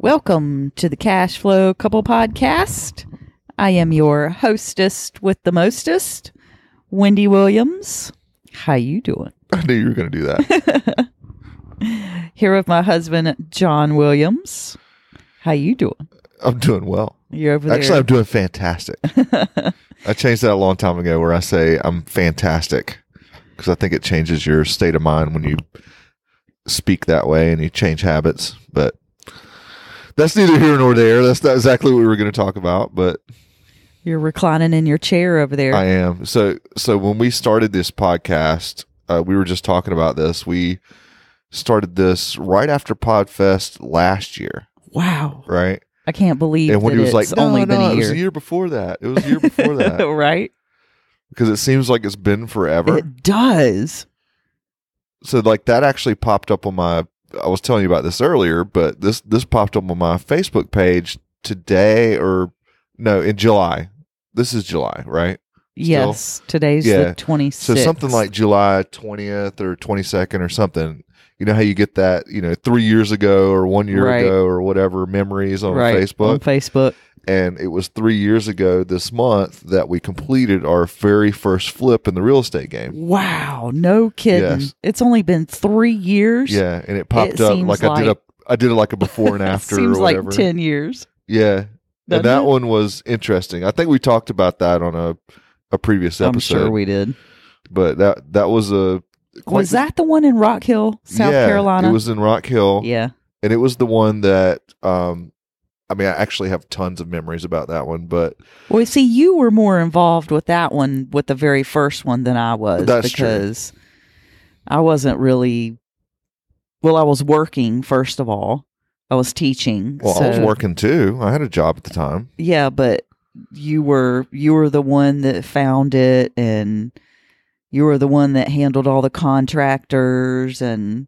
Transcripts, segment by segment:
Welcome to the Cash Flow Couple Podcast. I am your hostess with the mostest, Wendy Williams. How you doing? I knew you were going to do that. Here with my husband, John Williams. How you doing? I'm doing well. You're over there. Actually, I'm doing fantastic. I changed that a long time ago where I say I'm fantastic because I think it changes your state of mind when you speak that way and you change habits. But that's neither here nor there. That's not exactly what we were going to talk about, but you're reclining in your chair over there. I am. So when we started this podcast, we were just talking about this. We started this right after PodFest last year. Wow. Right? I can't believe and when that he was it's like, no, only been a it year. was a year before that. It was a year before that. Right? Because it seems like it's been forever. It does. So like that actually popped up on my, I was telling you about this earlier, but this popped up on my Facebook page today in July. This is July, right? Yes. Today's the 26th. So something like July 20th or 22nd or something. You know how you get that, 3 years ago or 1 year ago or whatever memories on Facebook? On Facebook. And it was 3 years ago this month that we completed our very first flip in the real estate game. Wow. No kidding. Yes. It's only been 3 years. Yeah. And it popped up like I did like a before and after seems or whatever. Like 10 years. Yeah. And that one was interesting. I think we talked about that on a previous episode. I'm sure we did. But that was was that the one in Rock Hill, South Carolina? It was in Rock Hill. Yeah. And it was the one that, I actually have tons of memories about that one, but. Well, see, you were more involved with that one, with the very first one than I was. That's because true. I wasn't really, I was working, first of all. I was teaching. Well, I was working too. I had a job at the time. Yeah, but you were the one that found it, and you were the one that handled all the contractors and.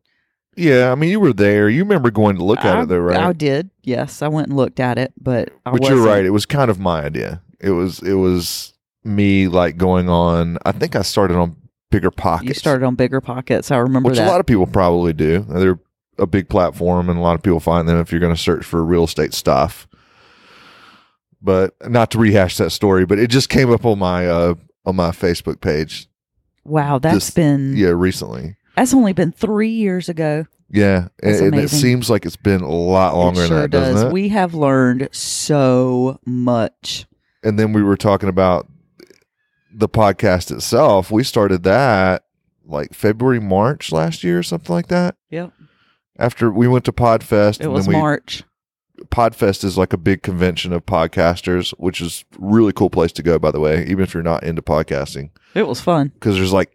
Yeah, you were there. You remember going to look at it, though, right? I did. Yes, I went and looked at it, but you're right. It was kind of my idea. It was me like going on. I think I started on Bigger Pockets. You started on Bigger Pockets. I remember which that. A lot of people probably do. They're a big platform, and a lot of people find them if you're going to search for real estate stuff. But not to rehash that story, but it just came up on my Facebook page. Wow, that's been recently. That's only been 3 years ago. Yeah, and it seems like it's been a lot longer than that, doesn't it? We have learned so much. And then we were talking about the podcast itself. We started that like February, March last year or something like that. Yep. After we went to PodFest. It was March. PodFest is like a big convention of podcasters, which is a really cool place to go, by the way, even if you're not into podcasting. It was fun. Because there's like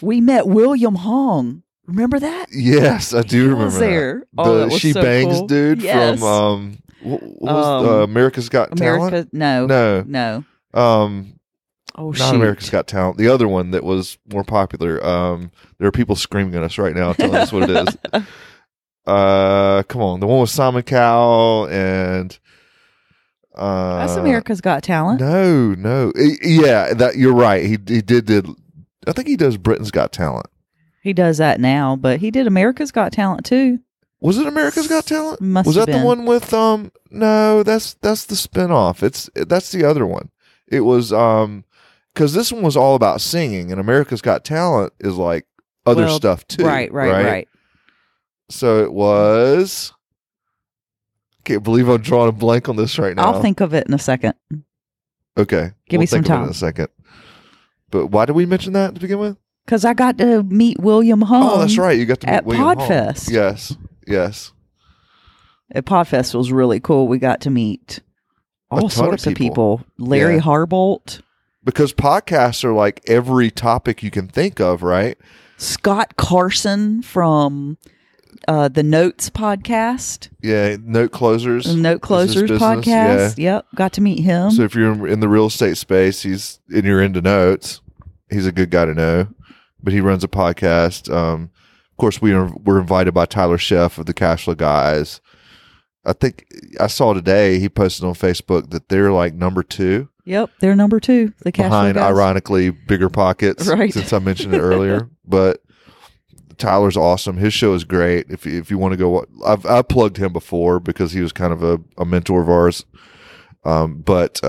We met William Hong. Remember that? Yes, I do remember there. That She so Bangs cool. dude from what was America's Got Talent? No. Not America's Got Talent. The other one that was more popular. There are people screaming at us right now telling us what it is. Come on, the one with Simon Cowell and that's America's Got Talent. No, yeah, that you're right. He did. I think he does Britain's Got Talent. He does that now, but he did America's Got Talent too. Was it America's Got Talent? Was that the one with No, that's the spinoff. That's the other one. It was because this one was all about singing, and America's Got Talent is like other stuff too. Right. So it was. Can't believe I'm drawing a blank on this right now. I'll think of it in a second. Okay, Give me some time. In a second. But why did we mention that to begin with? Because I got to meet William Hung. Oh, that's right. You got to meet William Hung. At PodFest. Yes. At PodFest was really cool. We got to meet all sorts of people. Larry Harbolt. Because podcasts are like every topic you can think of, right? Scott Carson from the Notes podcast. Yeah, Note Closers. The Note Closers podcast. Yeah. Yep, got to meet him. So if you're in the real estate space, and you're into notes, he's a good guy to know. But he runs a podcast. Of course, we're invited by Tyler Sheff of the Cashflow Guys. I think I saw today he posted on Facebook that they're like number 2. Yep, they're number 2. The Cashflow behind, Guys. Ironically, Bigger Pockets. Right. Since I mentioned it earlier, but Tyler's awesome. His show is great. If you want to go, I've plugged him before because he was kind of a mentor of ours. But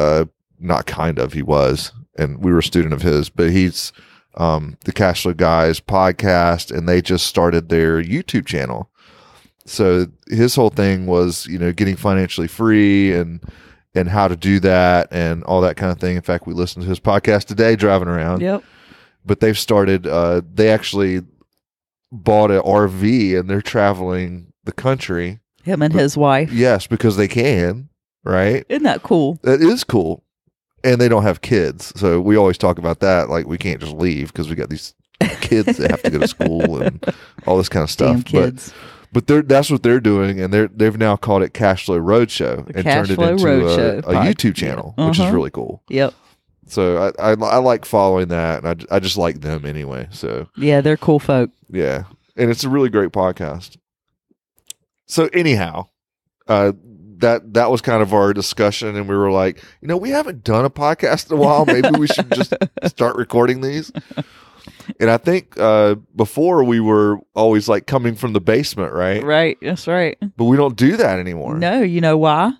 not kind of, he was, and we were a student of his, but he's the Cashflow Guys podcast, and they just started their YouTube channel. So his whole thing was, getting financially free and how to do that and all that kind of thing. In fact, we listened to his podcast today driving around. Yep. But they've started, they actually bought an RV and they're traveling the country. Him and his wife. Yes, because they can, right? Isn't that cool? That is cool. And they don't have kids. So we always talk about that. Like, we can't just leave because we got these kids that have to go to school and all this kind of stuff. Damn kids. But that's what they're doing, and they've now called it Cashflow Roadshow and turned it into a YouTube channel, which is really cool. Yep. So I like following that, and I just like them anyway. So yeah, they're cool folk. Yeah, and it's a really great podcast. So anyhow, that was kind of our discussion, and we were like, we haven't done a podcast in a while. Maybe we should just start recording these. And I think before we were always like coming from the basement, right? Right, that's right. But we don't do that anymore. No, you know why?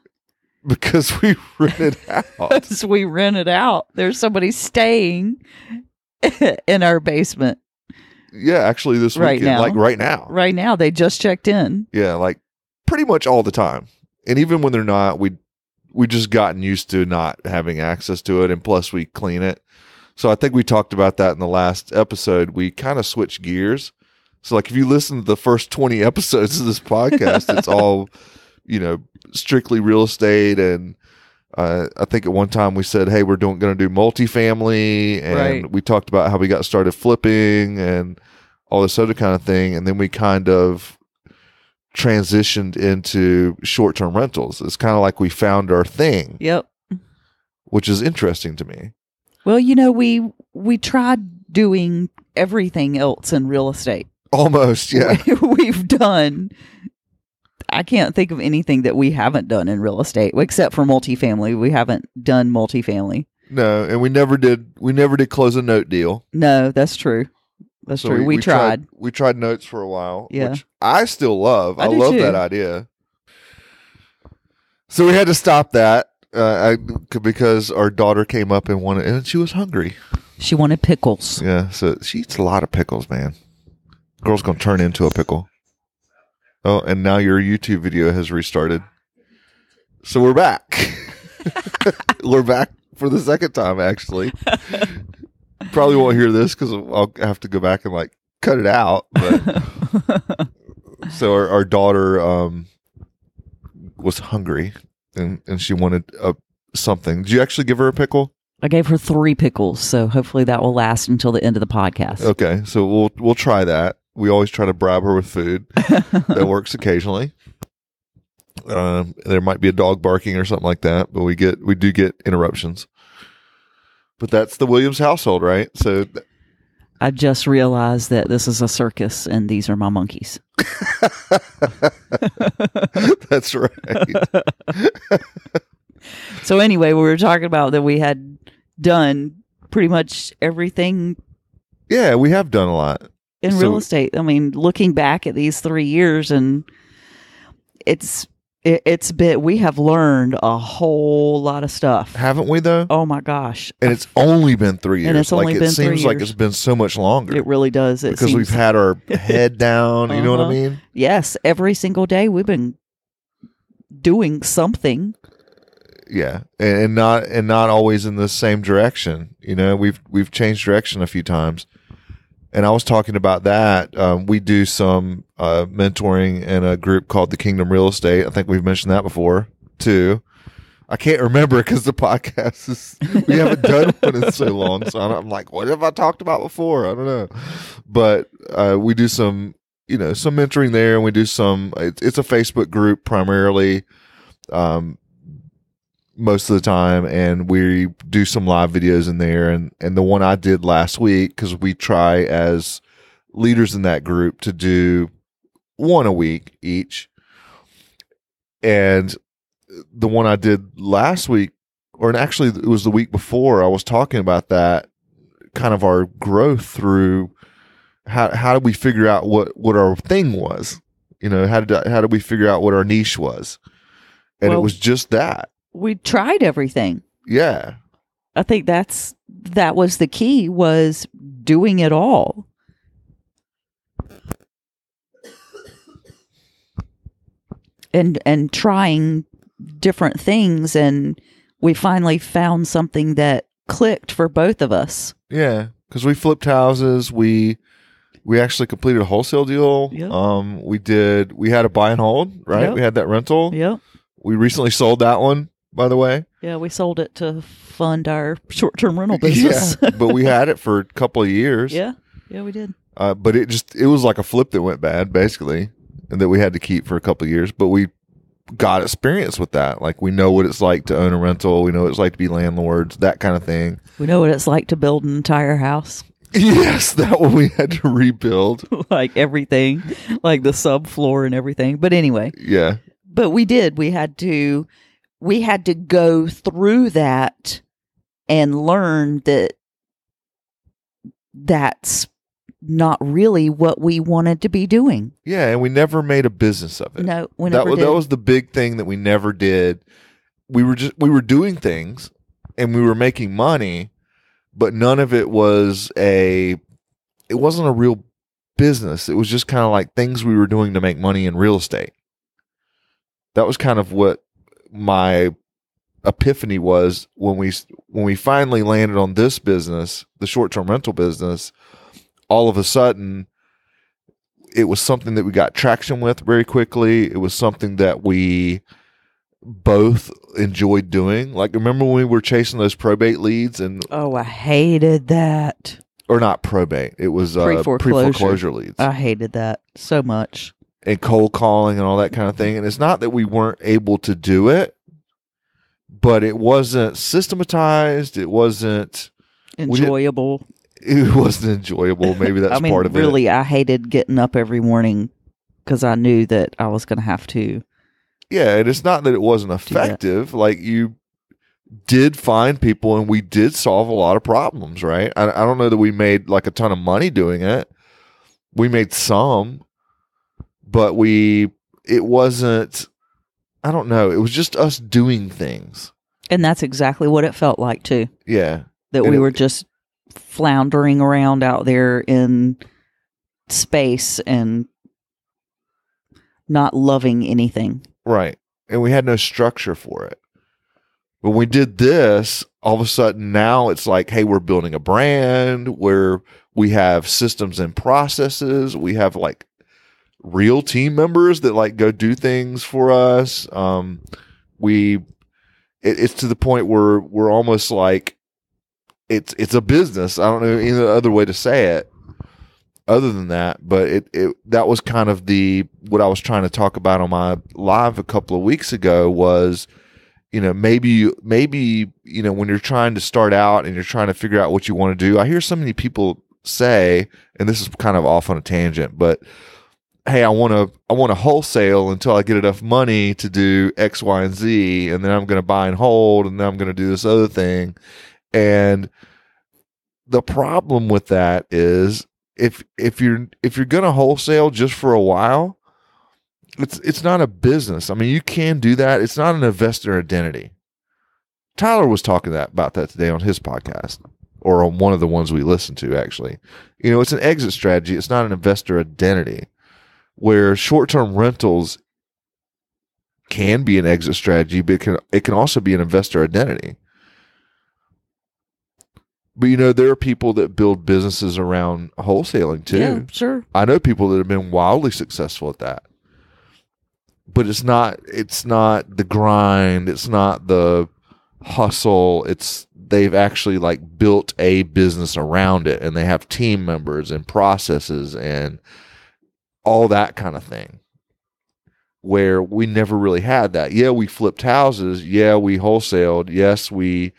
Because we rent it out. Because we rent it out. There's somebody staying in our basement. Yeah, actually this weekend. Now. Like right now. Right now, they just checked in. Yeah, like pretty much all the time. And even when they're not, we just gotten used to not having access to it, and plus we clean it. So I think we talked about that in the last episode. We kind of switched gears. So like if you listen to the first 20 episodes of this podcast, it's all, strictly real estate. And I think at one time we said, hey, we're going to do multifamily. And we talked about how we got started flipping and all this other kind of thing. And then we kind of transitioned into short-term rentals. It's kind of like we found our thing. Yep. Which is interesting to me. Well, we tried doing everything else in real estate. Almost, yeah. We've done, I can't think of anything that we haven't done in real estate, except for multifamily. We haven't done multifamily. No, and we never did close a note deal. No, that's true. That's true. We tried. We tried notes for a while, yeah. Which I still love. I love too. that idea. So we had to stop that. Because our daughter came up and she was hungry. She wanted pickles. Yeah, so she eats a lot of pickles, man. Girl's gonna turn into a pickle. Oh, and now your YouTube video has restarted. So we're back. We're back for the second time, actually. Probably won't hear this because I'll have to go back and like cut it out. But so our daughter was hungry. And she wanted something. Did you actually give her a pickle? I gave her 3 pickles, so hopefully that will last until the end of the podcast. Okay, so we'll try that. We always try to bribe her with food. That works occasionally. There might be a dog barking or something like that, but we do get interruptions. But that's the Williams household, right? So I just realized that this is a circus and these are my monkeys. That's right. So anyway, we were talking about that we had done pretty much everything. Yeah, we have done a lot in real estate. I mean, looking back at these 3 years, and we have learned a whole lot of stuff. Haven't we though? Oh my gosh. And it's only been 3 years. And it's only been 3 years. It seems like it's been so much longer. It really does. Because we've had our head down, you know what I mean? Yes, every single day we've been doing something. Yeah. And not always in the same direction. We've changed direction a few times. And I was talking about that. We do some mentoring in a group called the Kingdom Real Estate. I think we've mentioned that before, too. I can't remember because the podcast we haven't done one in so long. So I'm like, what have I talked about before? I don't know. But we do some mentoring there. And we do it's a Facebook group primarily. Most of the time, and we do some live videos in there, and the one I did last week, because we try as leaders in that group to do one a week each, and the one I did last week, or actually it was the week before, I was talking about that kind of our growth through how did we figure out what our thing was? How did we figure out what our niche was? And it was just that. We tried everything. Yeah. I think that was the key, was doing it all. And trying different things, and we finally found something that clicked for both of us. Yeah, because we flipped houses. We actually completed a wholesale deal. Yep. We had a buy and hold, right? Yep. We had that rental. Yep. We recently sold that one, by the way. Yeah, we sold it to fund our short-term rental business. Yeah, but we had it for a couple of years. Yeah, we did. But it was like a flip that went bad, basically, and that we had to keep for a couple of years. But we got experience with that. Like, we know what it's like to own a rental. We know what it's like to be landlords, that kind of thing. We know what it's like to build an entire house. Yes, that one we had to rebuild. Like everything, like the subfloor and everything. But anyway. Yeah. But we did. We had to go through that and learn that that's not really what we wanted to be doing. Yeah, and we never made a business of it. No, we never did. That was the big thing that we never did. We were doing things and we were making money, but none of it was it wasn't a real business. It was just kind of like things we were doing to make money in real estate. That was kind of what my epiphany was when we finally landed on this business, the short-term rental business. All of a sudden, it was something that we got traction with very quickly. It was something that we both enjoyed doing. Like, remember when we were chasing those probate leads? And oh, I hated that. Or not probate. It was pre-foreclosure leads. I hated that so much. And cold calling and all that kind of thing. And it's not that we weren't able to do it, but it wasn't systematized. It wasn't enjoyable. It wasn't enjoyable. Maybe that's part of it. Really, I hated getting up every morning because I knew that I was going to have to. Yeah, and it's not that it wasn't effective. Like, you did find people and we did solve a lot of problems, right? I don't know that we made like a ton of money doing it. We made some, but it wasn't, I don't know. It was just us doing things. And that's exactly what it felt like too. Yeah. That we were just floundering around out there in space and not loving anything. Right. And we had no structure for it. When we did this, all of a sudden now it's like, hey, we're building a brand where we have systems and processes. We have like real team members that like go do things for us. It's to the point where we're almost like, it's a business. I don't know any other way to say it other than that, but that was kind of what I was trying to talk about on my live a couple of weeks ago was, maybe, when you're trying to start out and you're trying to figure out what you want to do, I hear so many people say, and this is kind of off on a tangent, but hey, I want to wholesale until I get enough money to do X, Y, and Z, and then I'm going to buy and hold, and then I'm going to do this other thing. And the problem with that is if you're going to wholesale just for a while, it's not a business. I mean, you can do that. It's not an investor identity. Tyler was talking about that today on his podcast, or on one of the ones we listened to, actually. It's an exit strategy. It's not an investor identity, where short-term rentals can be an exit strategy, but it can also be an investor identity. But, there are people that build businesses around wholesaling too. Yeah, sure. I know people that have been wildly successful at that. But it's not the grind. It's not the hustle. They've actually like built a business around it, and they have team members and processes and all that kind of thing, where we never really had that. Yeah, we flipped houses. Yeah, we wholesaled. Yes, we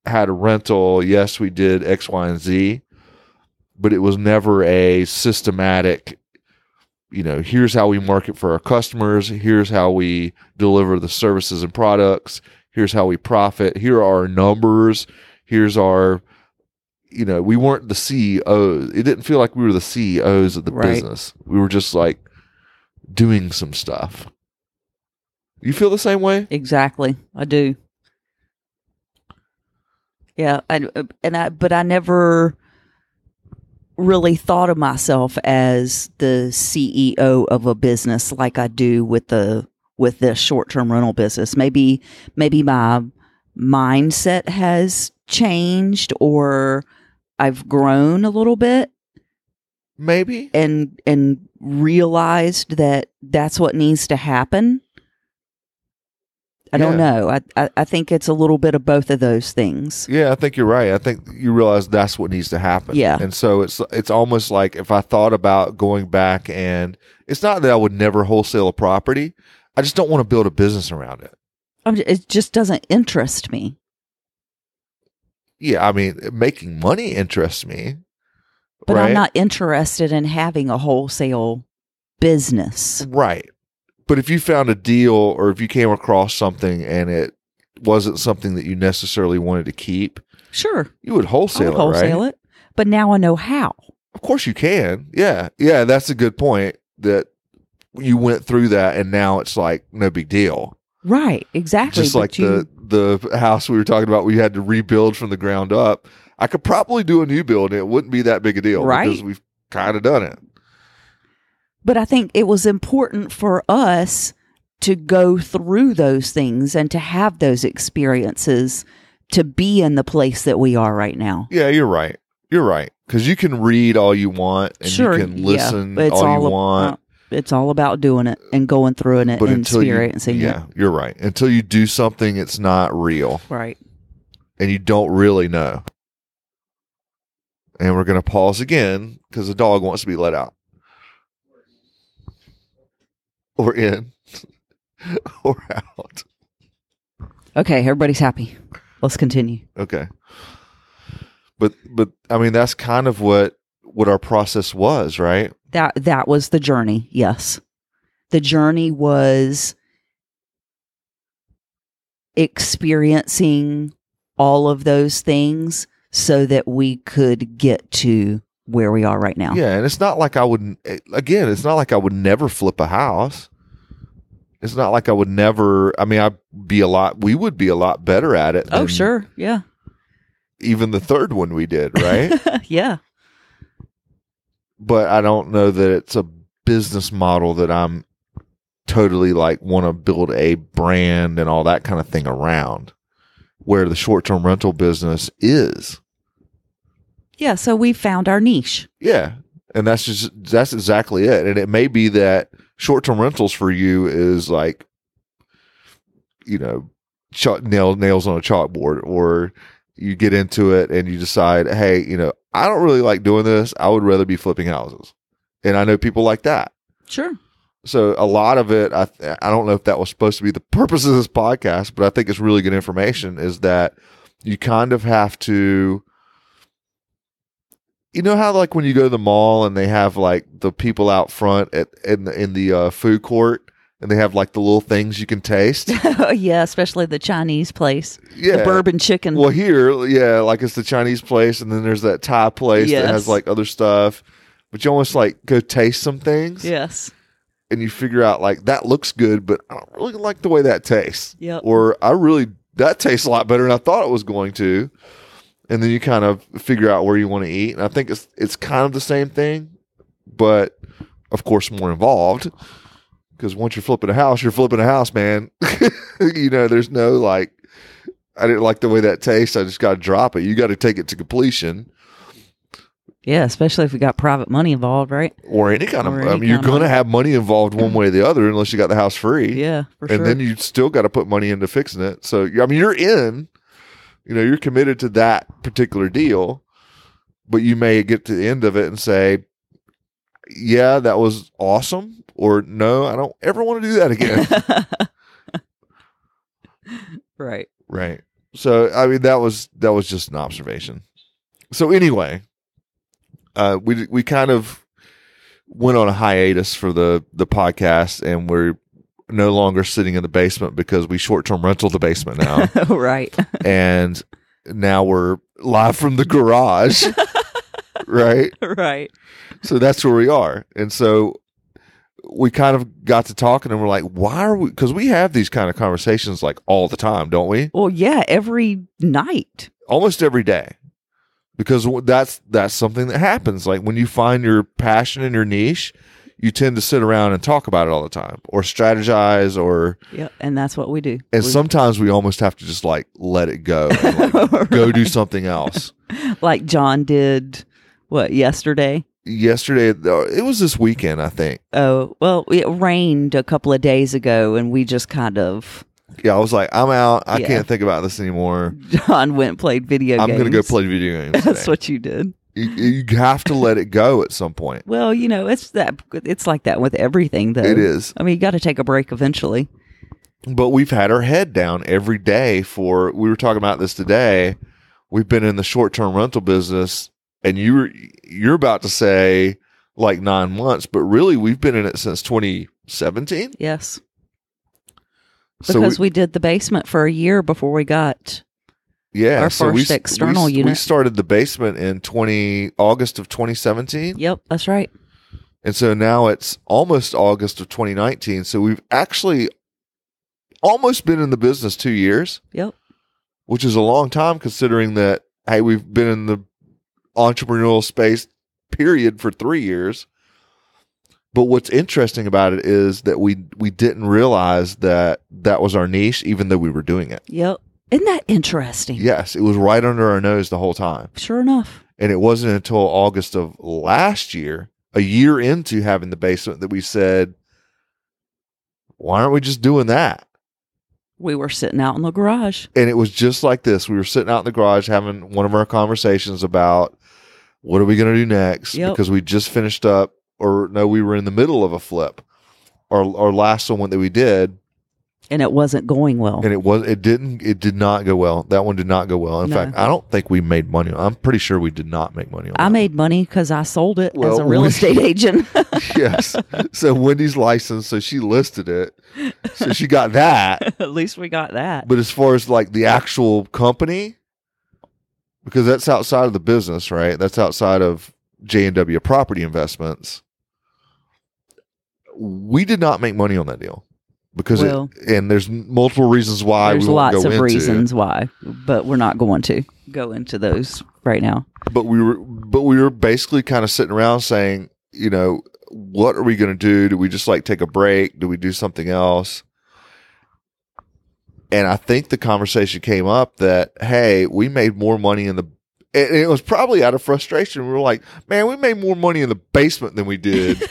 had a rental. Yes, we did X, Y, and Z, but it was never a systematic, here's how we market for our customers. Here's how we deliver the services and products. Here's how we profit. Here are our numbers. Here's our, we weren't the CEOs. It didn't feel like we were the CEOs of the business. We were just like doing some stuff. You feel the same way? Exactly. I do. Yeah. But I never really thought of myself as the CEO of a business like I do with this short-term rental business. Maybe my mindset has changed, or I've grown a little bit. Maybe. And realized that that's what needs to happen. I don't know. I think it's a little bit of both of those things. Yeah, I think you're right. I think you realize that's what needs to happen. Yeah. And so it's almost like if I thought about going back, and it's not that I would never wholesale a property. I just don't want to build a business around it. It just doesn't interest me. Yeah, I mean, making money interests me. But right? I'm not interested in having a wholesale business. Right. But if you found a deal, or if you came across something and it wasn't something that you necessarily wanted to keep, sure, you would wholesale it. But now I know how. Of course you can. Yeah. Yeah, that's a good point, that you went through that and now it's like no big deal. Right, exactly. Just like the house we were talking about, we had to rebuild from the ground up. I could probably do a new build and it wouldn't be that big a deal, right? Because we've kind of done it. But I think it was important for us to go through those things and to have those experiences to be in the place that we are right now. Yeah, you're right. You're right. Because you can read all you want and you can listen all you want. It's all about doing it and going through it and experiencing it. You're right. Until you do something, it's not real. Right. And you don't really know. And we're going to pause again because the dog wants to be let out. Or in. Or out. Okay, everybody's happy. Let's continue. Okay. But I mean, that's kind of what our process was, right? That was the journey, yes. The journey was experiencing all of those things so that we could get to where we are right now. Yeah, and it's not like I would never flip a house. It's not like I would never, I mean, we would be a lot better at it. Oh, sure. Yeah. Even the third one we did, right? Yeah. But I don't know that it's a business model that I'm totally like want to build a brand and all that kind of thing around, where the short-term rental business is. Yeah, so we found our niche. Yeah, and that's exactly it. And it may be that short-term rentals for you is like, nails on a chalkboard, or you get into it and you decide, hey, I don't really like doing this. I would rather be flipping houses. And I know people like that. Sure. So a lot of it, I don't know if that was supposed to be the purpose of this podcast, but I think it's really good information, is that you kind of have to, how like when you go to the mall and they have like the people out front in the food court, and they have like the little things you can taste. Oh, yeah, especially the Chinese place. Yeah. The bourbon chicken. Well, here, yeah, like it's the Chinese place, and then there's that Thai place that has like other stuff. But you almost like go taste some things. Yes. And you figure out like that looks good, but I don't really like the way that tastes. Yep. Or that tastes a lot better than I thought it was going to. And then you kind of figure out where you want to eat. And I think it's kind of the same thing, but of course more involved. Because once you're flipping a house, man. There's no like, I didn't like the way that tastes. I just got to drop it. You got to take it to completion. Yeah, especially if you got private money involved, right? Or any kind of, you're going to have money involved one way or the other unless you got the house free. Yeah, for sure. And then you still got to put money into fixing it. So, you're in, you're committed to that particular deal, but you may get to the end of it and say, yeah, that was awesome. Or no, I don't ever want to do that again. Right. Right. So, I mean, that was just an observation. So anyway, we kind of went on a hiatus for the podcast, and we're no longer sitting in the basement because we short-term rental the basement now. Right. And now we're live from the garage. Right? Right. So that's where we are. And so we kind of got to talking and we're like, why are we? Because we have these kind of conversations like all the time, don't we? Well, yeah, every night. Almost every day. Because that's something that happens. Like when you find your passion and your niche, you tend to sit around and talk about it all the time or strategize or. Yeah. And that's what we do. And sometimes we almost have to just like let it go and like go do something else. Like John did, yesterday? Yesterday, it was this weekend, I think. Oh, well, it rained a couple of days ago and we just kind of. Yeah, I was like, I'm out. I can't think about this anymore. John went and played video games. I'm going to go play video games. That's what you did. You have to let it go at some point. Well, it's like that with everything, though. It is. I mean, you got to take a break eventually. But we've had our head down every day we were talking about this today. We've been in the short-term rental business, and you're about to say like 9 months, but really we've been in it since 2017. Yes. Because we did the basement for a year before we got our first external unit. We started the basement in August of 2017. Yep, that's right. And so now it's almost August of 2019. So we've actually almost been in the business 2 years. Yep. Which is a long time considering that, hey, we've been in the entrepreneurial space period for 3 years. But what's interesting about it is that we didn't realize that was our niche, even though we were doing it. Yep. Isn't that interesting? Yes. It was right under our nose the whole time. Sure enough. And it wasn't until August of last year, a year into having the basement, that we said, why aren't we just doing that? We were sitting out in the garage. And it was just like this. We were sitting out in the garage having one of our conversations about what are we going to do next? Yep. Because we just finished up. Or no, we were in the middle of a flip. Our last one that we did, and it wasn't going well. And it did not go well. That one did not go well. In fact, I don't think we made money. I'm pretty sure we did not make money on that. I made money because I sold it as a real estate agent. Yes. So Wendy's licensed, so she listed it. So she got that. At least we got that. But as far as like the actual company, because that's outside of the business, right? That's outside of J&W Property Investments. We did not make money on that deal because and there's multiple reasons why. There's lots of reasons why, but we're not going to go into those right now. But we were basically kind of sitting around saying, what are we going to do? Do we just like take a break? Do we do something else? And I think the conversation came up that, hey, we made more money and it was probably out of frustration. We were like, man, we made more money in the basement than we did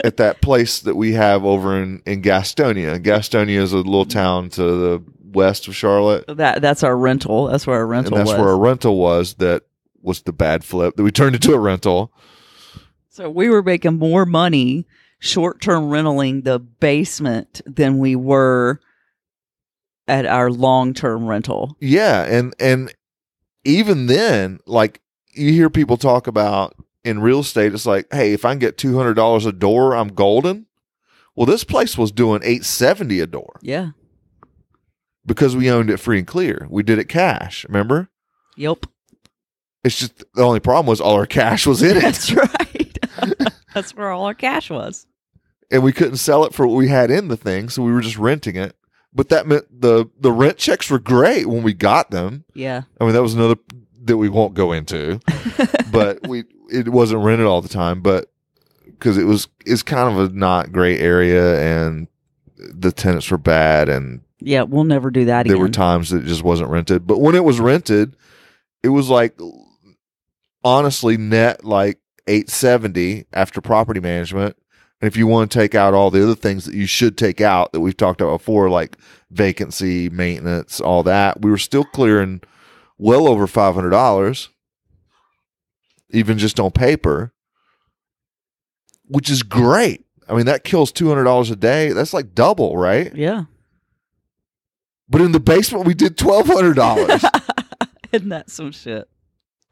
at that place that we have over in Gastonia. Gastonia is a little town to the west of Charlotte. That's our rental. That's where our rental was. That's where our rental was. That was the bad flip that we turned into a rental. So we were making more money short-term rentaling the basement than we were at our long-term rental. Yeah, and even then, like you hear people talk about in real estate, it's like, hey, if I can get $200 a door, I'm golden. Well, this place was doing $870 a door. Yeah. Because we owned it free and clear. We did it cash, remember? Yep. It's just the only problem was all our cash was in it. That's right. That's where all our cash was. And we couldn't sell it for what we had in the thing, so we were just renting it. But that meant the rent checks were great when we got them. Yeah. I mean, that was another that we won't go into. But it wasn't rented all the time, but because it's kind of a not great area and the tenants were bad, and yeah, we'll never do that again. There were times that it just wasn't rented. But when it was rented, it was like honestly net like $870 after property management. And if you want to take out all the other things that you should take out that we've talked about before, like vacancy, maintenance, all that, we were still clearing well over $500, even just on paper, which is great. I mean, that kills $200 a day. That's like double, right? Yeah. But in the basement, we did $1,200. Isn't that some shit?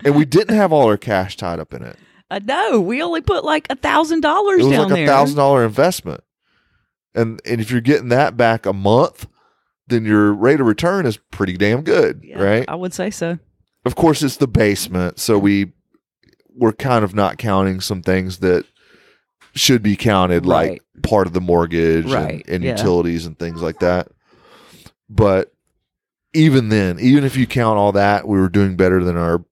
And we didn't have all our cash tied up in it. I know. We only put like $1,000 down there. It was like $1,000 investment. And if you're getting that back a month, then your rate of return is pretty damn good, right? I would say so. Of course, it's the basement, so we're kind of not counting some things that should be counted, Right. like part of the mortgage Right. and Yeah. utilities and things like that. But even then, even if you count all that, we were doing better than our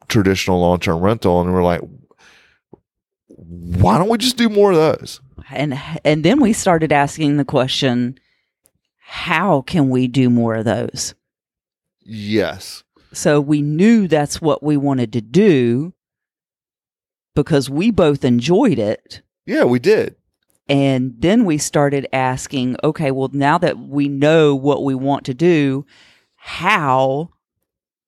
traditional long-term rental. And we're like, why don't we just do more of those? And then we started asking the question, how can we do more of those? Yes. So we knew that's what we wanted to do because we both enjoyed it. Yeah, we did. And then we started asking, okay, well, now that we know what we want to do, how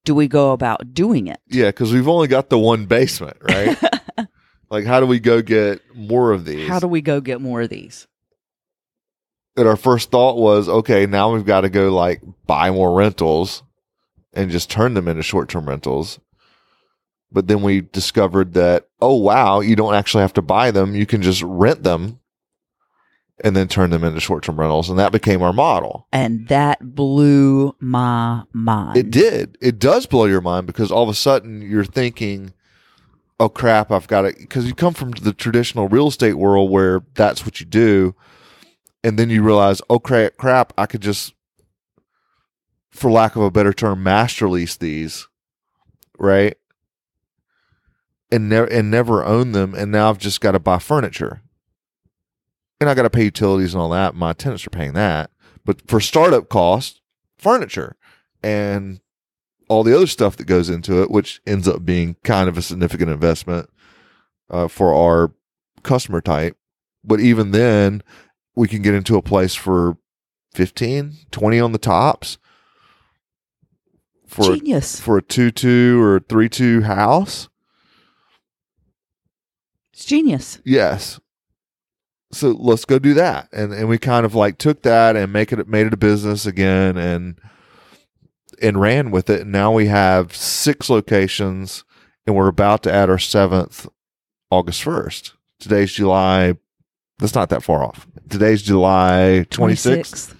do we go about doing it? Yeah, because we've only got the one basement, right? Like, how do we go get more of these? How do we go get more of these? And our first thought was, okay, now we've got to go like buy more rentals and just turn them into short-term rentals. But then we discovered that, oh, wow, you don't actually have to buy them. You can just rent them and then turn them into short-term rentals. And that became our model. And that blew my mind. It did. It does blow your mind because all of a sudden you're thinking, oh, crap, I've got to, because you come from the traditional real estate world where that's what you do. And then you realize, oh, crap, I could just, for lack of a better term, master lease these, right? And never own them. And now I've just got to buy furniture. And I got to pay utilities and all that. My tenants are paying that. But for startup costs, furniture and all the other stuff that goes into it, which ends up being kind of a significant investment for our customer type. But even then, we can get into a place for 15, 20 on the tops for Genius. for a 2-2 or a 3-2 house. It's genius. Yes. So let's go do that. And we kind of like took that and made it a business again and ran with it. And now we have 6 locations and we're about to add our 7th August 1st. Today's July. That's not that far off. Today's July 26th.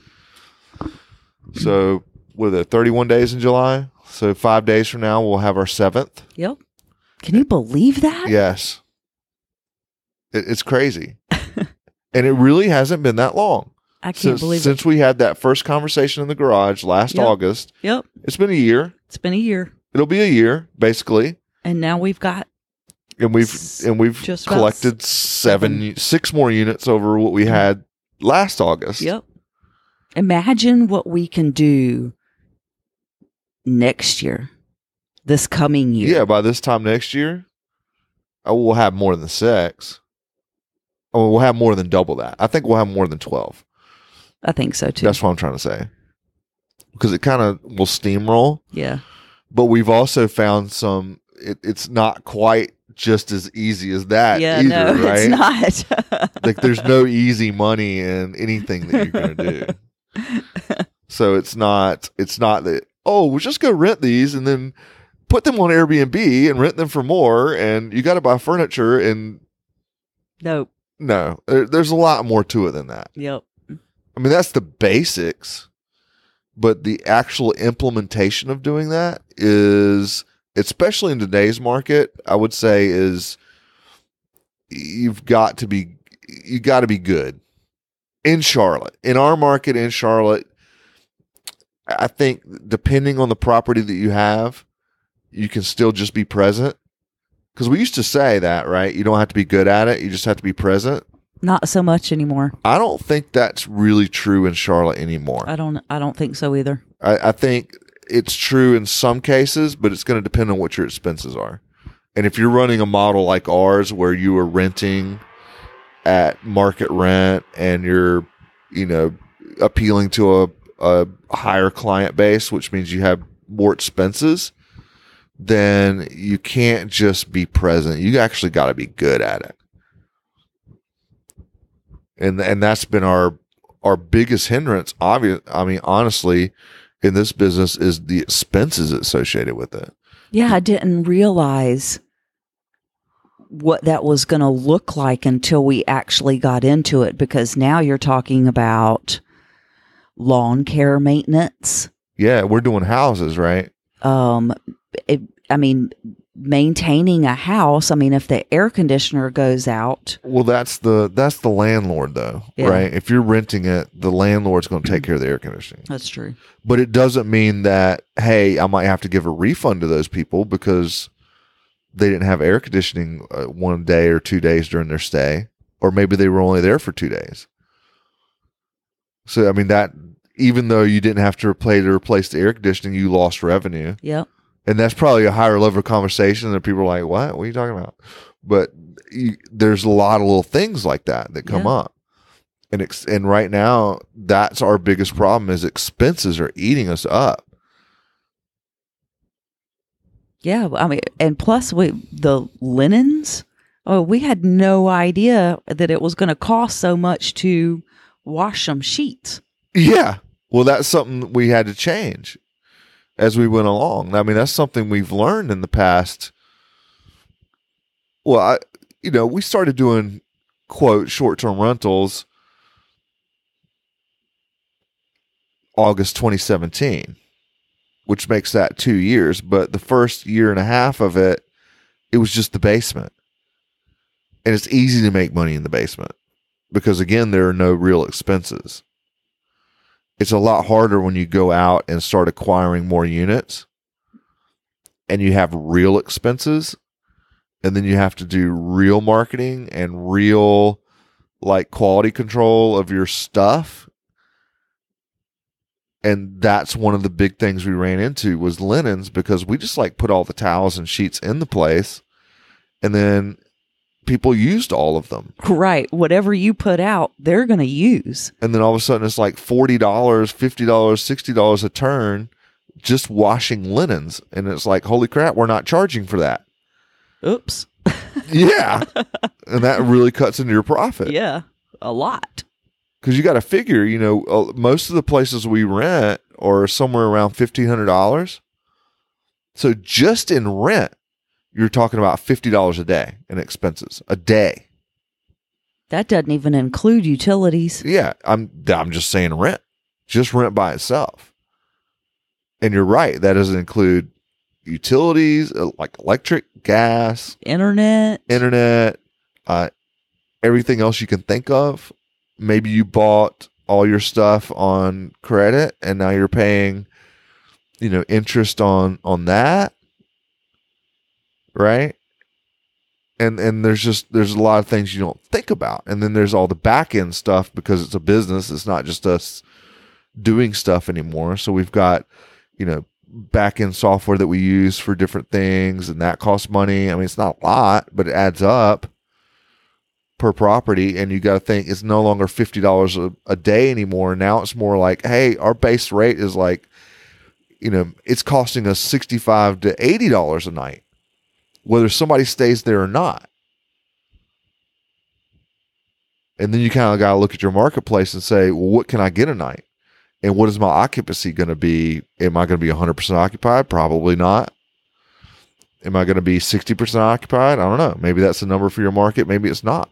So with it, 31 days in July. So 5 days from now, we'll have our 7th. Yep. Can you believe that? Yes. It's crazy. And it really hasn't been that long. I can't believe it. Since we had that first conversation in the garage last August. Yep. It's been a year. It's been a year. It'll be a year, basically. And now we've got we've just collected 6 more units over what we had last August. Yep. Imagine what we can do next year, this coming year. Yeah, by this time next year, we'll have more than 6. Oh, we'll have more than double that. I think we'll have more than 12. I think so too. That's what I'm trying to say. Because it kind of will steamroll. Yeah. But we've also found it's not quite just as easy as that either, no, right? It's not. Like there's no easy money in anything that you're going to do. So it's not that, oh, we'll just go rent these and then put them on Airbnb and rent them for more and you got to buy furniture and Nope. No, there's a lot more to it than that. Yep. I mean, that's the basics, but the actual implementation of doing that is, especially in today's market, I would say is you got to be good in Charlotte. In our market in Charlotte, I think depending on the property that you have, you can still just be present. Because we used to say that, right? You don't have to be good at it. You just have to be present. Not so much anymore. I don't think that's really true in Charlotte anymore. I don't think so either. I think it's true in some cases, but it's going to depend on what your expenses are. And if you're running a model like ours where you are renting at market rent and you're, appealing to a higher client base, which means you have more expenses, then you can't just be present. You actually got to be good at it. And that's been our biggest hindrance. Honestly, in this business is the expenses associated with it. Yeah, I didn't realize what that was going to look like until we actually got into it, because now you're talking about lawn care maintenance. Yeah, we're doing houses, right? Um, I mean, maintaining a house. I mean, if the air conditioner goes out, Well, that's the landlord though, Yeah. right? If you're renting it, the landlord's going to take care of the air conditioning. that's true. But it doesn't mean that, hey, I might have to give a refund to those people because they didn't have air conditioning 1 day or 2 days during their stay, or maybe they were only there for 2 days. So, I mean, that even though you didn't have to replace the air conditioning, you lost revenue. Yep. And that's probably a higher level of conversation that people are like, what are you talking about? But there's a lot of little things like that come Yeah. up. And right now, that's our biggest problem is expenses are eating us up. Yeah. I mean, and plus the linens. Oh, we had no idea that it was going to cost so much to wash some sheets. Yeah. Well, that's something we had to change as we went along. I mean, that's something we've learned in the past. Well, we started doing, quote, short-term rentals August 2017, which makes that 2 years. But the first year and a half of it, it was just the basement. And it's easy to make money in the basement because, again, there are no real expenses. It's a lot harder when you go out and start acquiring more units and you have real expenses, and then you have to do real marketing and real quality control of your stuff. And that's one of the big things we ran into was linens, because we just put all the towels and sheets in the place, and then people used all of them. Right. Whatever you put out, they're going to use. And then all of a sudden it's $40, $50, $60 a turn just washing linens. And it's like, holy crap, we're not charging for that. Oops. Yeah. And that really cuts into your profit. Yeah. A lot. Because you got to figure, most of the places we rent are somewhere around $1,500. So just in rent, you're talking about $50 a day in expenses a day. That doesn't even include utilities. Yeah, I'm just saying rent, just rent by itself. And you're right, that doesn't include utilities like electric, gas, internet, everything else you can think of. Maybe you bought all your stuff on credit and now you're paying, interest on that. Right. And there's a lot of things you don't think about. And then there's all the back end stuff because it's a business. It's not just us doing stuff anymore. So we've got, back end software that we use for different things, and that costs money. I mean, it's not a lot, but it adds up per property. And you got to think it's no longer $50 a day anymore. Now it's more like, hey, our base rate is it's costing us $65 to $80 a night, whether somebody stays there or not. And then you kind of got to look at your marketplace and say, well, what can I get a night? And what is my occupancy going to be? Am I going to be 100% occupied? Probably not. Am I going to be 60% occupied? I don't know. Maybe that's the number for your market. Maybe it's not.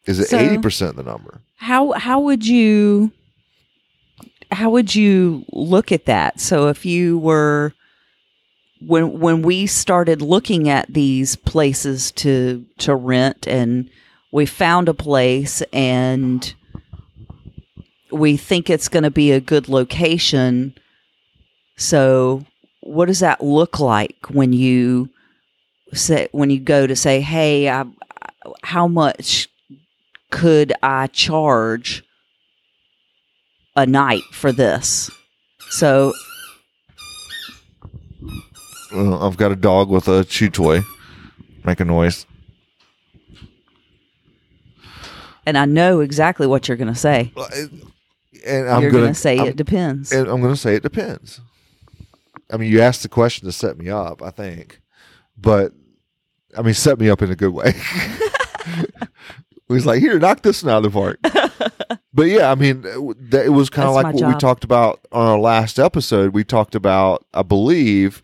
Is it 80% the number? How would you look at that? So if you were, when we started looking at these places to rent, and we found a place and we think it's going to be a good location. So what does that look like when you go to say, hey, how much could I charge a night for this? So I've got a dog with a chew toy. Make a noise. And I know exactly what you're going to say. And I'm going to say it depends. And I'm going to say it depends. I mean, you asked the question to set me up, I think. But, I mean, set me up in a good way. He was like, here, knock this one out of the park. But, yeah, I mean, it was kind of like what we talked about on our last episode. We talked about, I believe,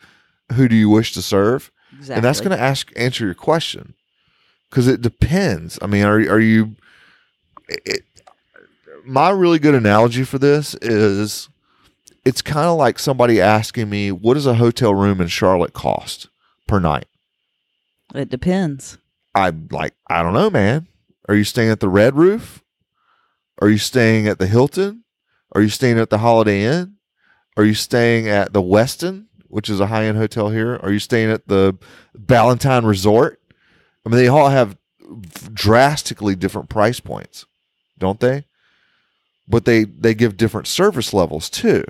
who do you wish to serve? Exactly. And that's going to answer your question. Because it depends. I mean, are you... my really good analogy for this is it's kind of like somebody asking me, what does a hotel room in Charlotte cost per night? It depends. I'm like, I don't know, man. Are you staying at the Red Roof? Are you staying at the Hilton? Are you staying at the Holiday Inn? Are you staying at the Westin, which is a high-end hotel here? Are you staying at the Ballantine Resort? I mean, they all have drastically different price points, don't they? But they give different service levels too.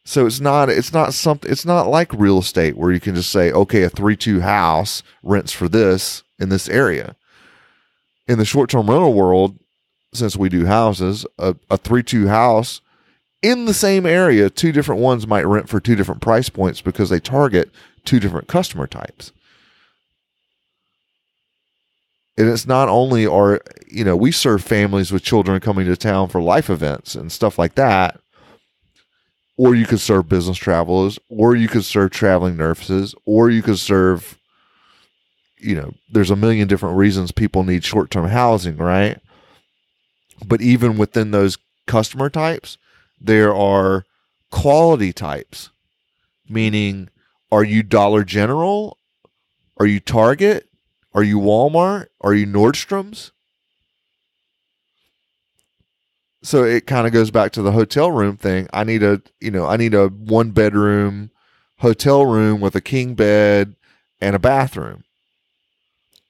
So it's not like real estate where you can just say, okay, a 3-2 house rents for this in this area. In the short-term rental world, since we do houses, a 3-2 house in the same area, two different ones might rent for two different price points because they target two different customer types. And it's not only we serve families with children coming to town for life events and stuff like that. Or you could serve business travelers, or you could serve traveling nurses, or you could serve, there's a million different reasons people need short-term housing, right? But even within those customer types, there are quality types, meaning, are you Dollar General? Are you Target? Are you Walmart? Are you Nordstrom's? So it kind of goes back to the hotel room thing. I need a 1-bedroom hotel room with a king bed and a bathroom.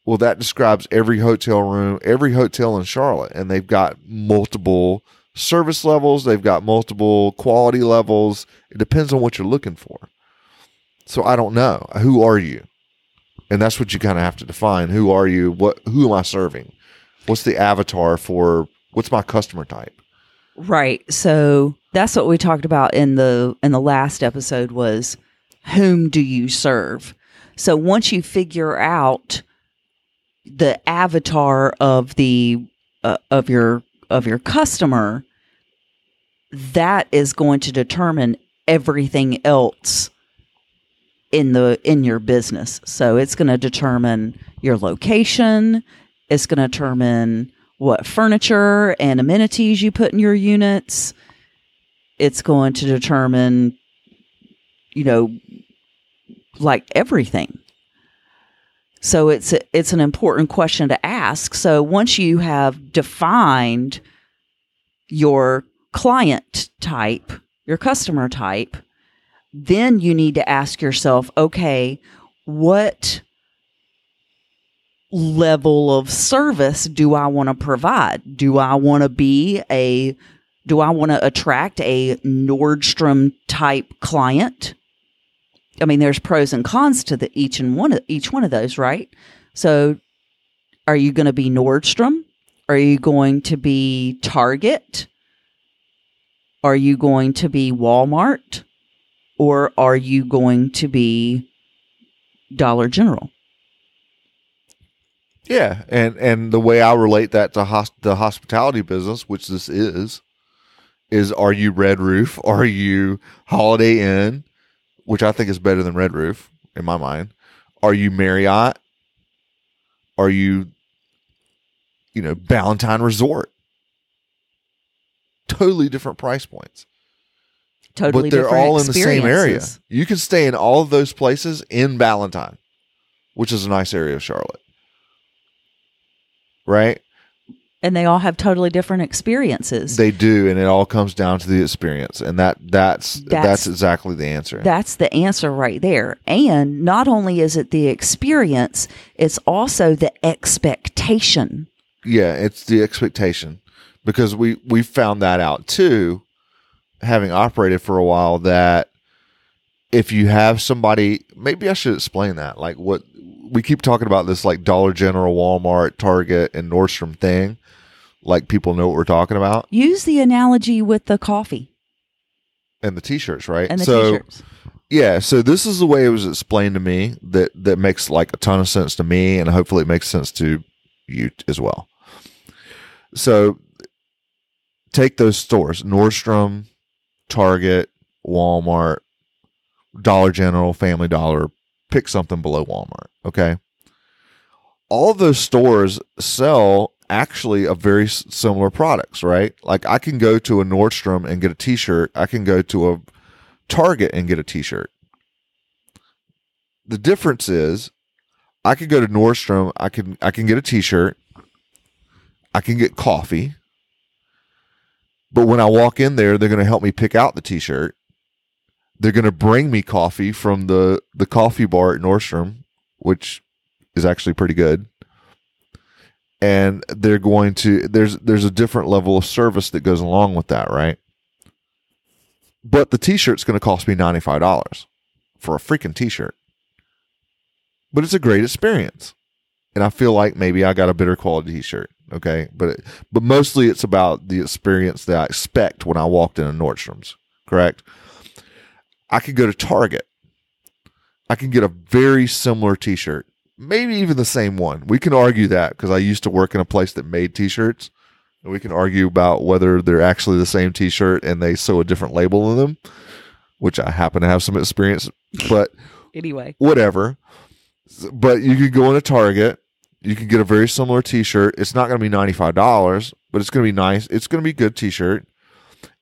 Well, that describes every hotel room, every hotel in Charlotte, and they've got multiple service levels. They've got multiple quality levels. It depends on what you're looking for. So I don't know. Who are you? And that's what you kind of have to define. Who are you? Who am I serving? What's the avatar for? What's my customer type? Right. So that's what we talked about in the last episode was whom do you serve? So once you figure out the avatar of the of your customer, that is going to determine everything else in your business. So it's going to determine your location. It's going to determine what furniture and amenities you put in your units. It's going to determine, like everything. So it's an important question to ask. So once you have defined your client type, your customer type, then you need to ask yourself, okay, what level of service do I want to provide? Do I want to attract a Nordstrom type client? I mean, there's pros and cons to each one of those, right? So are you going to be Nordstrom? Are you going to be Target? Are you going to be Walmart? Or are you going to be Dollar General? Yeah, and the way I relate that to the hospitality business, which this is are you Red Roof? Are you Holiday Inn, which I think is better than Red Roof in my mind? Are you Marriott? Are you, Ballantine Resort? Totally different price points. Totally but they're different all in the same area. experiences. You can stay in all of those places in Ballantine, which is a nice area of Charlotte. Right? And they all have totally different experiences. They do, and it all comes down to the experience, and that's exactly the answer. That's the answer right there. And not only is it the experience, it's also the expectation. Yeah, it's the expectation, because we found that out too, having operated for a while, that if you have somebody, maybe I should explain that, like what we keep talking about, this like Dollar General, Walmart, Target, and Nordstrom thing. Like people know what we're talking about. Use the analogy with the coffee. And the t-shirts, right? And the t-shirts. Yeah, so this is the way it was explained to me that makes like a ton of sense to me, and hopefully it makes sense to you as well. So take those stores, Nordstrom, Target, Walmart, Dollar General, Family Dollar, pick something below Walmart, okay? All of those stores sell actually a very similar products, right? Like I can go to a Nordstrom and get a t-shirt. I can go to a Target and get a t-shirt. The difference is I could go to Nordstrom. I can get a t-shirt. I can get coffee. But when I walk in there, they're going to help me pick out the t-shirt. They're going to bring me coffee from the coffee bar at Nordstrom, which is actually pretty good. And they're going to, there's a different level of service that goes along with that, right? But the t-shirt's going to cost me $95 for a freaking t-shirt. But it's a great experience. And I feel like maybe I got a better quality t-shirt. Okay. But mostly it's about the experience that I expect when I walked into Nordstrom's. Correct? I could go to Target. I can get a very similar t-shirt. Maybe even the same one. We can argue that because I used to work in a place that made t-shirts. And we can argue about whether they're actually the same t-shirt and they sew a different label on them, which I happen to have some experience. But anyway, whatever. But you could go into Target. You can get a very similar t-shirt. It's not going to be $95, but it's going to be nice. It's going to be a good t-shirt.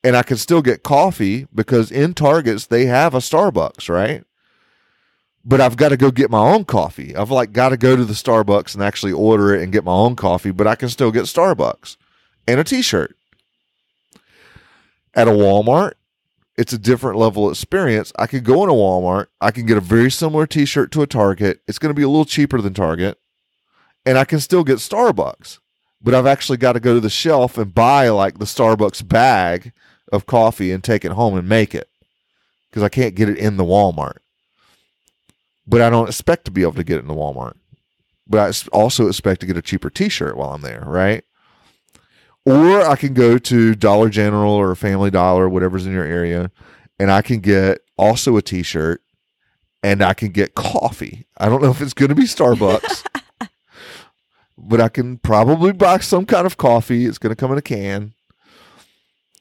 And I can still get coffee because in Targets, they have a Starbucks, right? But I've got to go get my own coffee. I've got to go to the Starbucks and actually order it and get my own coffee, but I can still get Starbucks and a t-shirt. At a Walmart, it's a different level of experience. I could go in a Walmart. I can get a very similar t-shirt to a Target. It's going to be a little cheaper than Target. And I can still get Starbucks. But I've actually got to go to the shelf and buy the Starbucks bag of coffee and take it home and make it. Because I can't get it in the Walmart. But I don't expect to be able to get it in the Walmart. But I also expect to get a cheaper t-shirt while I'm there, right? Or I can go to Dollar General or Family Dollar, whatever's in your area, and I can get also a t-shirt and I can get coffee. I don't know if it's going to be Starbucks, but I can probably buy some kind of coffee. It's going to come in a can.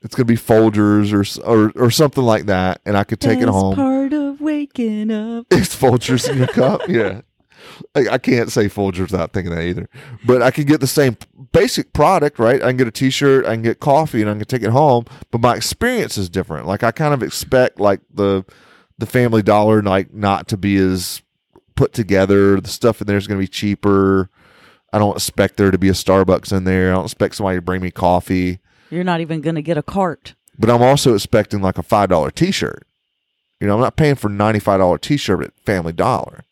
It's going to be Folgers or something like that, and I could take it home. Part of waking up. It's Folgers in your cup. Yeah. I can't say Folgers without thinking that either. But I can get the same basic product, right? I can get a t-shirt, I can get coffee, and I can take it home. But my experience is different. Like I kind of expect the Family Dollar not to be as put together. The stuff in there is going to be cheaper. I don't expect there to be a Starbucks in there. I don't expect somebody to bring me coffee. You're not even going to get a cart. But I'm also expecting a $5 t-shirt. I'm not paying for a $95 t-shirt at Family Dollar.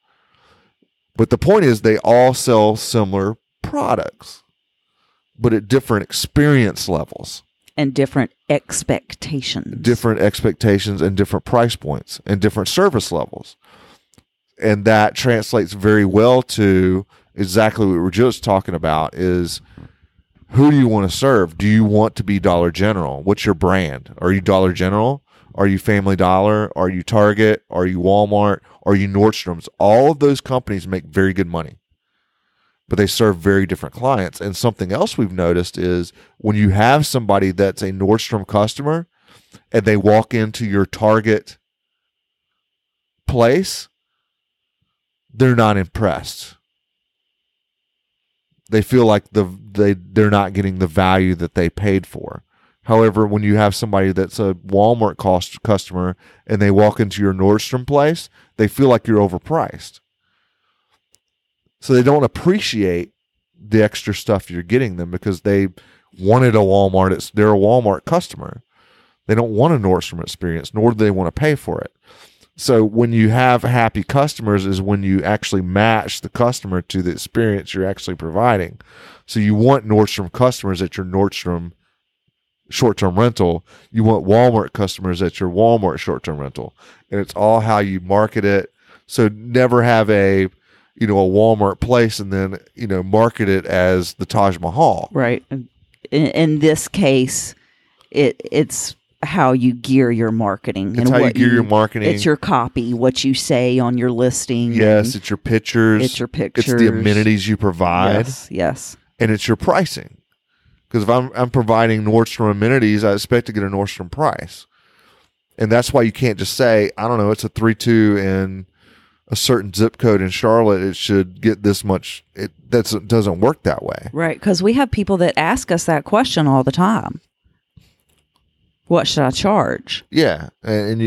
But the point is they all sell similar products, but at different experience levels. And different expectations. Different expectations and different price points and different service levels. And that translates very well to exactly what we were just talking about is who do you want to serve? Do you want to be Dollar General? What's your brand? Are you Dollar General? Are you Family Dollar? Are you Target? Are you Walmart? Are you Nordstrom's? All of those companies make very good money, but they serve very different clients. And something else we've noticed is when you have somebody that's a Nordstrom customer and they walk into your Target place, they're not impressed. They feel like they're not getting the value that they paid for. However, when you have somebody that's a Walmart customer and they walk into your Nordstrom place, they feel like you're overpriced. So they don't appreciate the extra stuff you're getting them because they wanted a Walmart. They're a Walmart customer. They don't want a Nordstrom experience, nor do they want to pay for it. So when you have happy customers is when you actually match the customer to the experience you're actually providing. So you want Nordstrom customers at your Nordstrom short-term rental. You want Walmart customers at your Walmart short-term rental. And it's all how you market it. So never have a Walmart place and then, market it as the Taj Mahal. Right. In this case, it's how you gear your marketing. It's how you gear your marketing. It's your copy, what you say on your listing. Yes, it's your pictures. It's your pictures. It's the amenities you provide. Yes. And it's your pricing. Because if I'm providing Nordstrom amenities, I expect to get a Nordstrom price. And that's why you can't just say, I don't know, it's a 3.2 in a certain zip code in Charlotte, it should get this much. It doesn't work that way. Right. Because we have people that ask us that question all the time. What should I charge? Yeah. And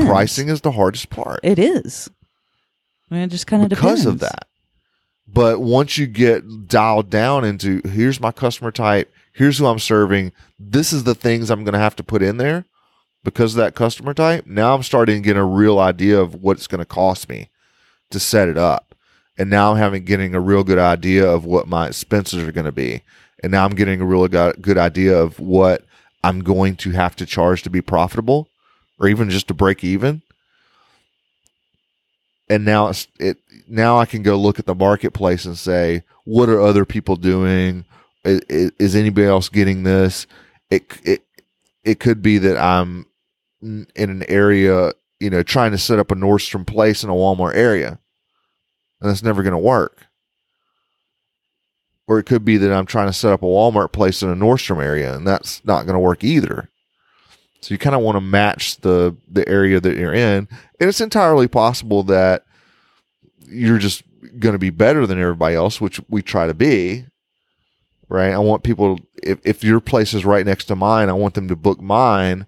pricing is the hardest part. It is. I mean, it just kind of depends. Because of that. But once you get dialed down into, here's my customer type, here's who I'm serving, this is the things I'm going to have to put in there because of that customer type. Now I'm starting to get a real idea of what it's going to cost me to set it up. And now I'm getting a real good idea of what my expenses are going to be. And now I'm getting a real good idea of what I'm going to have to charge to be profitable or even just to break even. And now now I can go look at the marketplace and say, what are other people doing? Is anybody else getting this? It could be that I'm in an area, trying to set up a Nordstrom place in a Walmart area, and that's never going to work. Or it could be that I'm trying to set up a Walmart place in a Nordstrom area, and that's not going to work either. So you kind of want to match the area that you're in. And it's entirely possible that you're just going to be better than everybody else, which we try to be, right? I want people, if your place is right next to mine, I want them to book mine.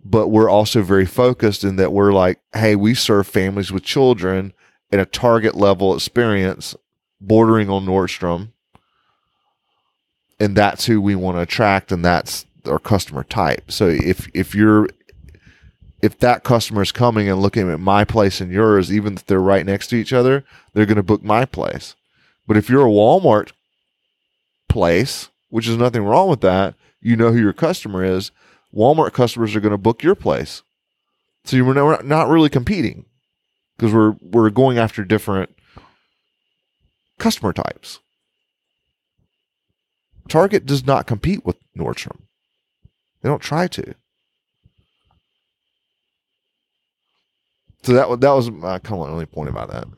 But we're also very focused in that we're like, hey, we serve families with children at a Target level experience bordering on Nordstrom. And that's who we want to attract, and that's our customer type. So if that customer is coming and looking at my place and yours, even if they're right next to each other, they're going to book my place. But if you're a Walmart place, which is nothing wrong with that, you know who your customer is, Walmart customers are going to book your place. So you're not really competing because we're going after different customer types. Target does not compete with Nordstrom. They don't try to. So that was my only point about that.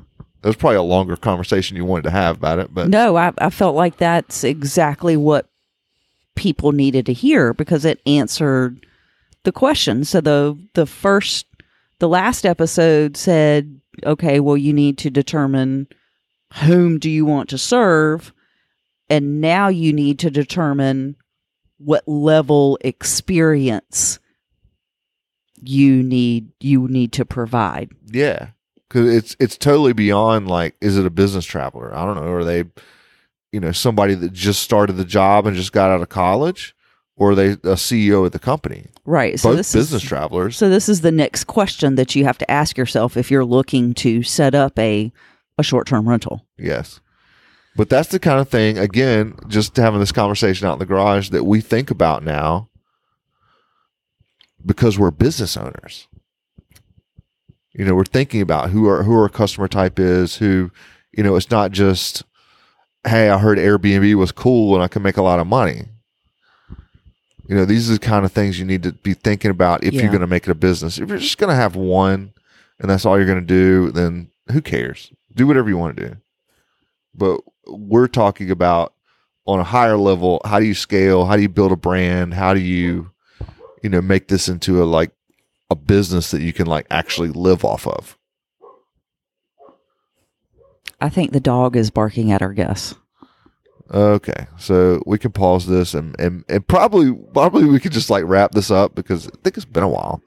It was probably a longer conversation you wanted to have about it, but no, I felt like that's exactly what people needed to hear because it answered the question. So the last episode said, okay, well, you need to determine whom do you want to serve, and now you need to determine what level experience you need to provide. Yeah, because it's totally beyond like, is it a business traveler? I don't know. Are they, somebody that just started the job and just got out of college, or are they a CEO of the company? Right. So both business travelers. So this is the next question that you have to ask yourself if you're looking to set up a short-term rental. Yes. But that's the kind of thing, again, just having this conversation out in the garage that we think about now because we're business owners. We're thinking about who our customer type is, who, it's not just, hey, I heard Airbnb was cool and I can make a lot of money. These are the kind of things you need to be thinking about if you're going to make it a business. If you're just going to have one and that's all you're going to do, then who cares? Do whatever you want to do. But we're talking about on a higher level, how do you scale? How do you build a brand? How do you, make this into a business that you can actually live off of? I think the dog is barking at our guests. Okay, so we can pause this and probably we could just wrap this up because I think it's been a while.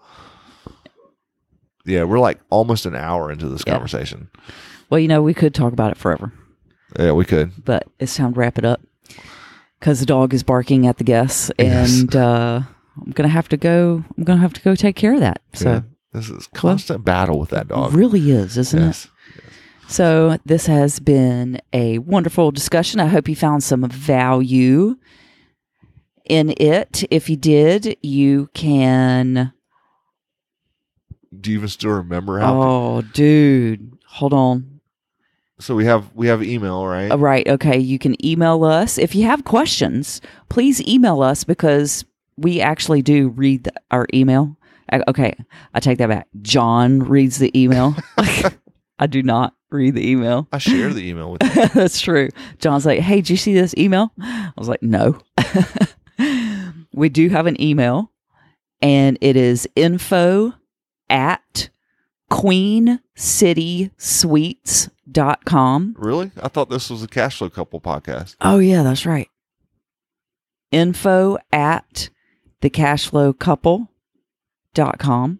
Yeah, we're almost an hour into this conversation. Well, we could talk about it forever. Yeah, we could. But it's time to wrap it up because the dog is barking at the guests, and I'm gonna have to go. I'm gonna have to go take care of that. So this is constant battle with that dog. It really is, isn't it? Yes. So this has been a wonderful discussion. I hope you found some value in it. If you did, you can. Do you even still remember how? Oh, dude, hold on. So we have email, right? Right. Okay. You can email us. If you have questions, please email us because we actually do read our email. Okay. I take that back. John reads the email. I do not read the email. I share the email with you. That's true. John's like, hey, did you see this email? I was like, no. We do have an email, and it is info@corporate QueenCitySuites.com. Really? I thought this was a cash flow couple podcast. Oh, yeah, that's right. Info at thecashflowcouple.com.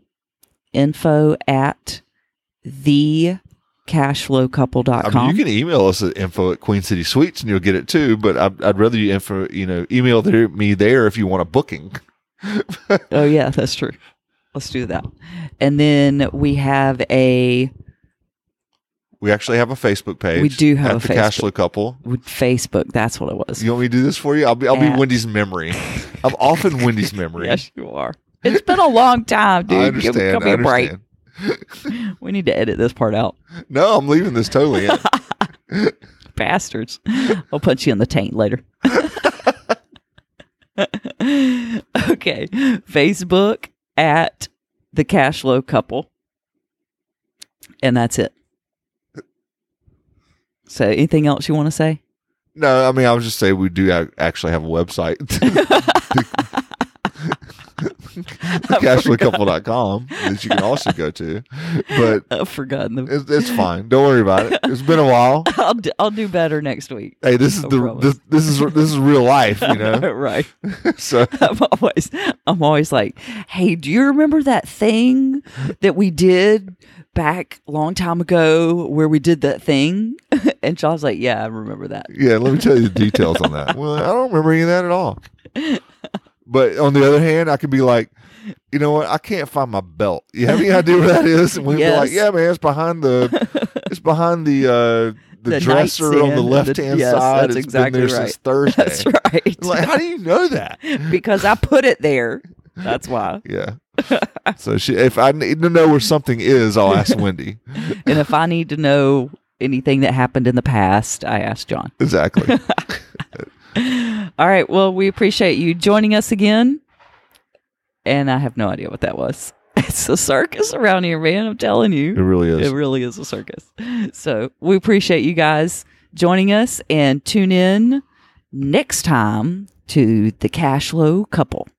Info at thecashflowcouple.com. I mean, you can email us at info at Queen City Suites and you'll get it too, but I'd rather you email me there if you want a booking. Oh, yeah, that's true. Let's do that. And then we actually have a Facebook page. We do have at a the Facebook. Cash Flow Couple. With Facebook, that's what it was. You want me to do this for you? I'll be Wendy's memory. I'm often Wendy's memory. Yes, you are. It's been a long time, dude. I understand. Give me a break. Understand. We need to edit this part out. No, I'm leaving this totally in. Bastards. I'll put you in the taint later. Okay. Facebook at the Cashflow Couple. And that's it. So anything else you want to say? No, I mean, I was just saying we do actually have a website. Cashflowcouple.com that you can also go to. But I've forgotten it's fine. Don't worry about it. It's been a while. I'll do better next week. Hey, this is this is real life, you know. Right. So I'm always like, hey, do you remember that thing that we did back a long time ago where we did that thing? And Sean's like, yeah, I remember that. Yeah, let me tell you the details on that. Well, I don't remember any of that at all. But on the other hand, I could be like, you know what? I can't find my belt. You have any idea where that is? And we'd be like, yeah, man, it's behind the dresser on the left hand side. That's It's exactly been there right. since Thursday. That's right. Like, how do you know that? Because I put it there. That's why. Yeah. So if I need to know where something is, I'll ask Wendy. And if I need to know anything that happened in the past, I ask John. Exactly. All right. Well, we appreciate you joining us again. And I have no idea what that was. It's a circus around here, man. I'm telling you. It really is. It really is a circus. So we appreciate you guys joining us, and tune in next time to the Cashflow Couple.